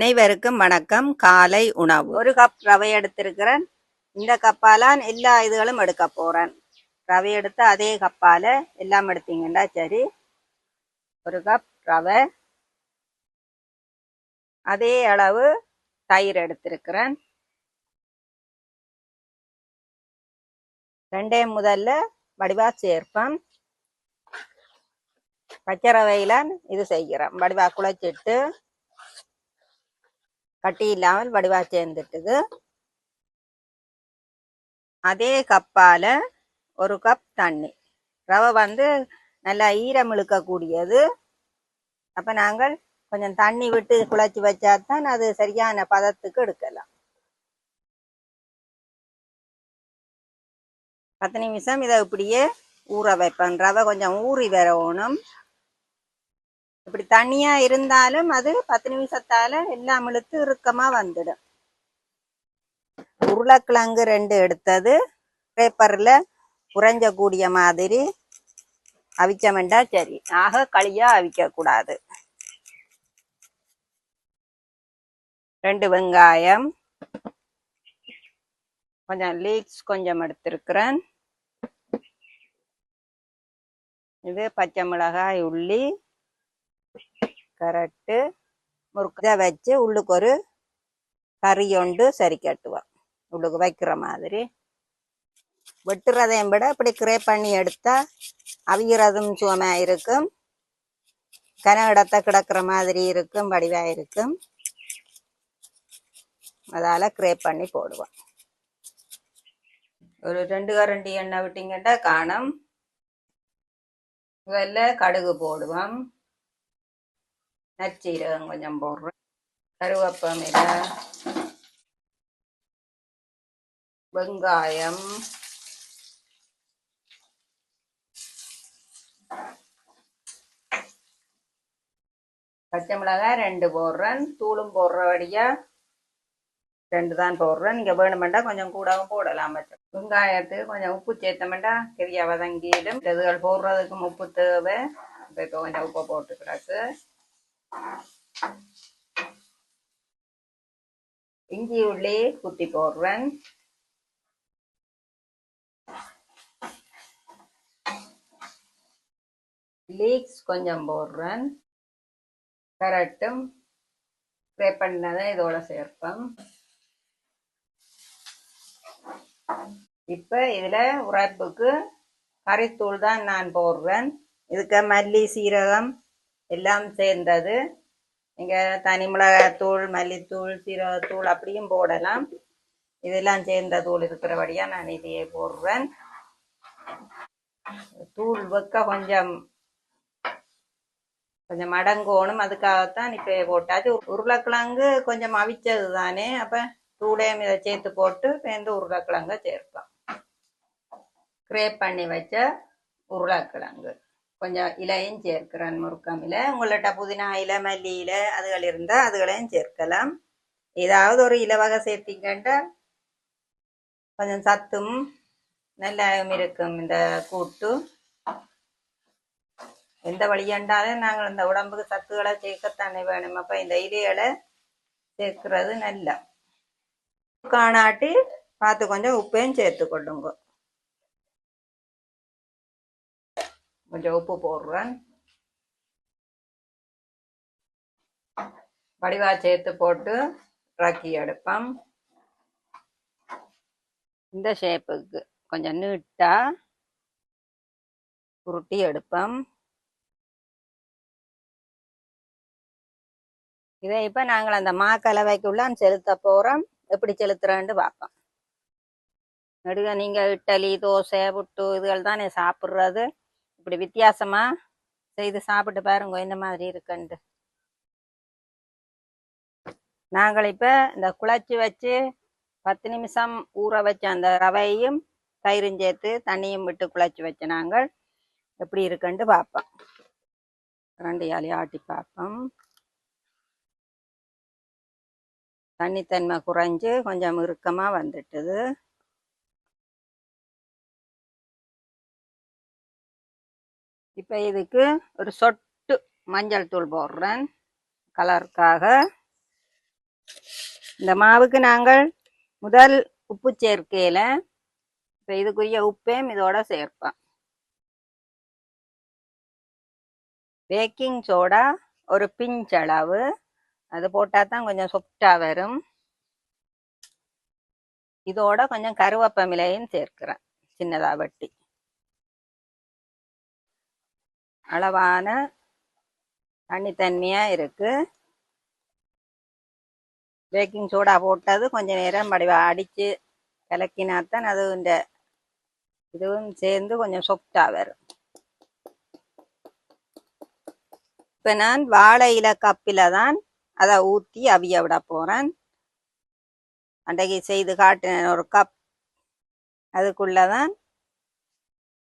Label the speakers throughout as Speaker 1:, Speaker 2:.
Speaker 1: அனைவருக்கும் வணக்கம். காலை உணவு. ஒரு கப் ரவை எடுத்திருக்கிறேன். இந்த கப்பால எல்லா இதுகளும் எடுக்க போறேன். ரவை எடுத்து அதே கப்பால எல்லாம் எடுத்தீங்கன்னா சரி. ஒரு கப் ரவை, அதே அளவு தயிர் எடுத்திருக்கிறேன். ரெண்டே முதல்ல வடிவா சேர்ப்பேன். பச்சை ரவையில இது செய்கிறேன். வடிவா குழைச்சிட்டு கட்டி இல்லாமல் வடிவா சேர்ந்துட்டுது. அதே கப்பால ஒரு கப் தண்ணி. ரவை நல்லா ஈரம் இழுக்கக்கூடியது. அப்ப நாங்கள் கொஞ்சம் தண்ணி விட்டு குழைச்சி வச்சாதான் அது சரியான பதத்துக்கு எடுக்கலாம். 10 நிமிஷம் இதை இப்படியே ஊற வைப்பேன். ரவை கொஞ்சம் ஊறி வரணும். இப்படி தண்ணியா இருந்தாலும் அது 10 நிமிஷத்தால எல்லாம் இழுத்து இறுக்கமா வந்துடும். உருளைக்கிழங்கு 2 எடுத்தது. பேப்பர்ல உறைஞ்ச கூடிய மாதிரி அவிச்சமெண்டா சரி. ஆக களியா அவிக்க கூடாது. 2 வெங்காயம், கொஞ்சம் லீக்ஸ் கொஞ்சம் எடுத்திருக்கிறேன். இது பச்சை மிளகாய், உள்ளி, கரட்டு, முறுக்க வச்சு உள்ளுக்கு ஒரு கறி ஒன்று சரி கட்டுவோம். உள்ளுக்கு வைக்கிற மாதிரி வெட்டுறதையும் விட இப்படி கிரேப் பண்ணி எடுத்தா அவிகிறதும் சுவமா இருக்கும். கன இடத்த கிடக்கிற மாதிரி இருக்கும், வடிவா இருக்கும். அதால கிரேப் பண்ணி போடுவோம். ஒரு 2 கரண்டி எண்ணெய் விட்டீங்கன்னா காணும். முதல்ல கடுகு போடுவோம். நச்சீரகம் கொஞ்சம் போடுறோம். கருவேப்பமில, வெங்காயம், பச்சை மிளகாய் 2 போடுறேன். தூளும் போடுறபடியா 2 தான் போடுறேன். நீங்க வேணுமெண்டா கொஞ்சம் கூடவும் போடலாம். வெங்காயத்துக்கு கொஞ்சம் உப்பு சேர்த்தமெண்டா பெரிய வதங்கிடும். இதுகள் போடுறதுக்கு உப்பு தேவை. இப்போ கொஞ்சம் உப்பு போட்டு கிடக்கு. இஞ்சி உள்ளி குத்தி போடுறேன். லீக்ஸ் கொஞ்சம் போடுறேன். கரட்டும் ஸ்ப்ரே பண்ணதை இதோட சேர்ப்பேன். இப்ப இதுல உரைப்புக்கு கறித்தூள் தான் நான் போடுறேன். இதுக்கு மல்லி, சீரகம் எல்லாம் சேர்ந்தது. நீங்க தனி மிளகாத்தூள், மல்லித்தூள், சீரகத்தூள் அப்படியும் போடலாம். இதெல்லாம் சேர்ந்த தூள் இருக்கிறபடியா நான் இதையே போடுறேன். தூள் வைக்க கொஞ்சம் மடங்கோணும். அதுக்காகத்தான் இப்ப போட்டாச்சு. உருளைக்கிழங்கு கொஞ்சம் அவிச்சது தானே. அப்ப தூளையும் இதை சேர்த்து போட்டு சேர்ந்து உருளைக்கிழங்க சேர்ப்போம். கிரேப் பண்ணி வச்ச உருளைக்கிழங்கு கொஞ்சம் இலையும் சேர்க்கிறேன். முருக்கம் இலை, உங்கள்கிட்ட புதினா இலை, மல்லி இலை அதுகள் இருந்தா அதுகளையும் சேர்க்கலாம். ஏதாவது ஒரு இலை வகை சேர்த்தீங்கன்னா கொஞ்சம் சத்தும் நல்லாவும் இருக்கும். இந்த கூட்டு எந்த வழியாண்டாலும் நாங்கள் இந்த உடம்புக்கு சத்துக்களை சேர்க்கத்தானே வேணும். அப்ப இந்த இலைகளை சேர்க்கிறது நல்ல. காணாட்டி பார்த்து கொஞ்சம் உப்பையும் சேர்த்து கொள்ளுங்க. கொஞ்சம் உப்பு போடுறேன். வடிவா சேர்த்து போட்டு இறக்கி எடுப்போம். இந்த ஷேப்புக்கு கொஞ்சம் நீட்டா உருட்டி எடுப்போம். இதை இப்ப நாங்கள் அந்த மாக்கலவைக்குள்ள செலுத்த போறோம். எப்படி செலுத்துறேன்னு பார்ப்போம். நடுக நீங்க இட்லி, தோசை, புட்டு இதுகள் தானே சாப்பிட்றது. இப்படி வித்தியாசமா செய்து சாப்பிட்டு பாருங்க இந்த மாதிரி இருக்குன்ட்டு. நாங்கள் இப்ப இந்த குழச்சி வச்சு 10 நிமிஷம் ஊற வச்ச அந்த ரவையும் தயிரும் சேர்த்து தண்ணியும் விட்டு குழச்சி வச்ச நாங்கள் எப்படி இருக்குன்ட்டு பார்ப்போம். 2 யாலி ஆட்டி பார்ப்போம். தண்ணித்தன்மை குறைஞ்சு கொஞ்சம் இறுக்கமா வந்துட்டுது. இப்ப இதுக்கு ஒரு சொட்டு மஞ்சள் தூள் போடுறேன் கலருக்காக. இந்த மாவுக்கு நாங்கள் முதல் உப்பு சேர்க்கையில இப்போ இதுக்குரிய உப்பையும் இதோட சேர்ப்போம். பேக்கிங் சோடா ஒரு பிஞ்ச் அளவு, அது போட்டால் தான் கொஞ்சம் சொஃப்டாக வரும். இதோட கொஞ்சம் கருவேப்பமிலையும் சேர்க்கிறேன் சின்னதாக வெட்டி. அளவான தண்ணித்தன்மையாக இருக்கு. பேக்கிங் சோடா போட்டது கொஞ்சம் நேரம் அடித்து கலக்கினாத்தான் அது இந்த இதுவும் சேர்ந்து கொஞ்சம் சொஃப்டாக வரும். இப்போ நான் வாழை இலை கப்பில் தான் அதை ஊற்றி அவிய விட போகிறேன். அன்றைக்கு செய்து காட்டின ஒரு கப், அதுக்குள்ளதான்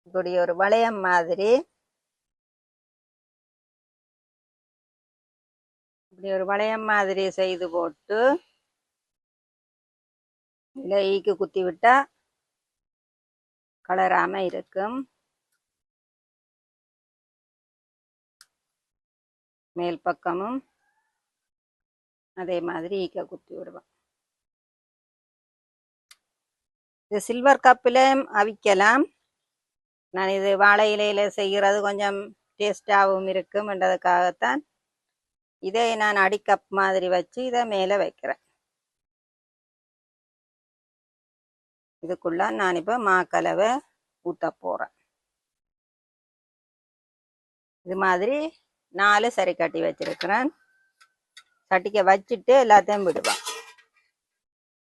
Speaker 1: இப்படி ஒரு வளையம் மாதிரி இப்படி ஒரு வளையம் மாதிரி செய்து போட்டு இதில் ஈக்கு குத்தி விட்டா கலராம இருக்கும். மேல் பக்கமும் அதே மாதிரி ஈக்க குத்தி விடுவேன். இது சில்வர் கப்பிலும் அவிக்கலாம். நான் இது வாழை இலையில செய்கிறது கொஞ்சம் டேஸ்டாகவும் இருக்கும் என்றதுக்காகத்தான் இதை நான் அடிக்கப் மாதிரி வச்சு இதை மேலே வைக்கிறேன். இதுக்குள்ள நான் இப்போ மாக்கலவை ஊற்ற போகிறேன். இது மாதிரி 4 சரி கட்டி வச்சிருக்கிறேன். சட்டிக்க வச்சுட்டு எல்லாத்தையும் விடுவேன்.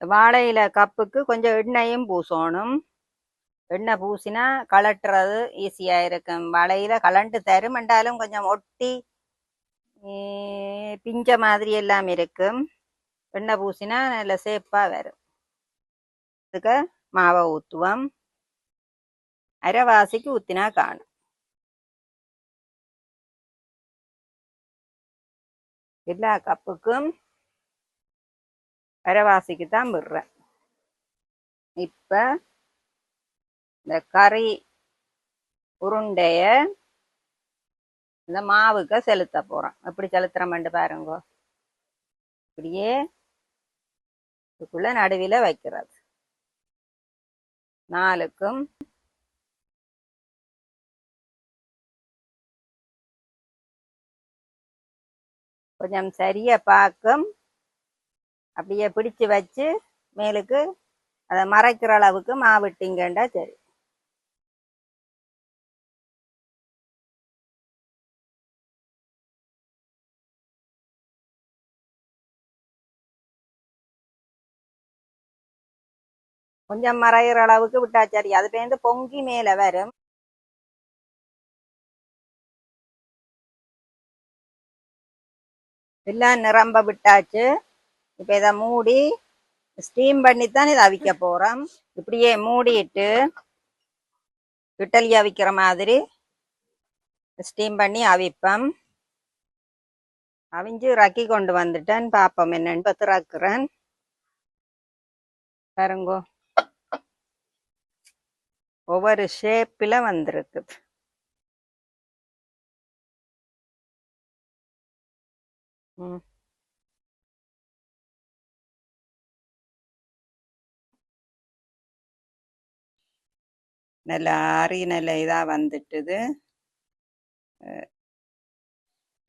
Speaker 1: வாழை இலை கப்புக்கு கொஞ்சம் எண்ணெயும் பூசணும். எண்ணெய் பூசினா கலட்டுறது ஈஸியாக இருக்கும். வாழையில கலண்டு தரும் என்றாலும் கொஞ்சம் ஒட்டி பிஞ்ச மாதிரி எல்லாம் இருக்கும். எண்ணெய் பூசினா நல்ல சேப்பாக வரும். இதுக்கு மாவை ஊற்றுவோம். அரைவாசிக்கு ஊற்றினா காணும். எல்லா கப்புக்கும் அரைவாசிக்கு தான் விடுறேன். இப்போ இந்த கறி உருண்டைய இந்த மாவுக்கு செலுத்த போகிறேன். எப்படி செலுத்துறோம்னு பாருங்க. இப்படியே இதுக்குள்ள நடுவில் வைக்கிறது. 4க்கும் கொஞ்சம் சரியா பார்க்கும் அப்படியே பிடிச்சு வச்சு மேலுக்கு அதை மறைக்கிற அளவுக்கு மாவிட்டிங்கண்டா சரி. கொஞ்சம் மறைகிற அளவுக்கு விட்டா சரி. அது பேருந்து பொங்கி மேலே வரும். எல்லாம் நிரம்ப விட்டாச்சு. இப்போ இதை மூடி ஸ்டீம் பண்ணித்தான் இதை அவிக்க போகிறோம். இப்படியே மூடிட்டு இட்டலி அவிக்கிற மாதிரி ஸ்டீம் பண்ணி அவிப்போம். அவிஞ்சு ரக்கி கொண்டு வந்துட்டேன். பாப்போம் என்னன்னு பார்த்து ரக்குறேன். பாருங்கோ, ஒவ்வொரு ஷேப்பில் வந்திருக்குது. நல்ல ஆறி நல்ல இதாக வந்துட்டுது.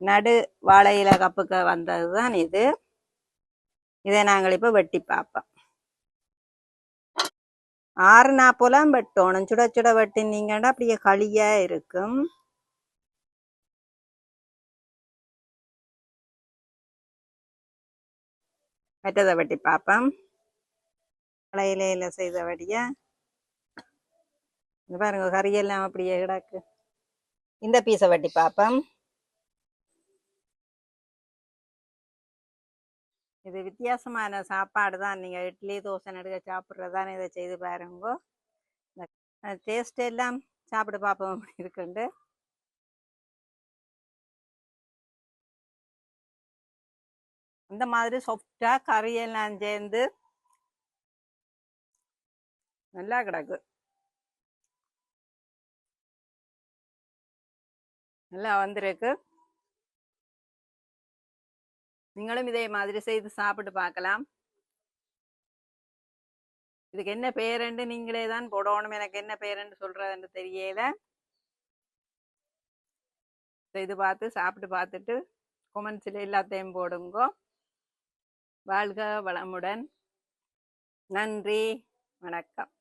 Speaker 1: நடு வாழை இலை கப்புக்கு வந்தது தான் இது. இதை நாங்கள் இப்போ வெட்டி பார்ப்போம். 6 போலாம் வெட்டணும். சுட சுட வெட்டினீங்கன்னா அப்படியே களியா இருக்கும். மற்றதை வெட்டி பார்ப்போம். வாழை இலையில செய்தபடியா இந்த பாருங்க, கறியெல்லாம் அப்படியே கிடக்கு. இந்த பீஸை வெட்டி பார்ப்போம். இது வித்தியாசமான சாப்பாடு தான். நீங்கள் இட்லி தோசை நடுக்க சாப்பிட்றதானே இதை செய்து பாருங்க. டேஸ்ட் எல்லாம் சாப்பிட்டு பார்ப்போம் இருக்குண்டு. இந்த மாதிரி சாஃப்டா கறியெல்லாம் சேர்ந்து நல்லா கிடக்கு. நல்லா வந்திருக்கு. நீங்களும் இதே மாதிரி செய்து சாப்பிட்டு பார்க்கலாம். இதுக்கு என்ன பேருன்னு நீங்களே தான் போடணும். எனக்கு என்ன பேருன்னு சொல்றதுன்னு தெரியல. செய்து பார்த்து சாப்பிட்டு பார்த்துட்டு கொமெண்ட்ஸில் எல்லாத்தையும் போடுங்க. வாழ்க வளமுடன். நன்றி, வணக்கம்.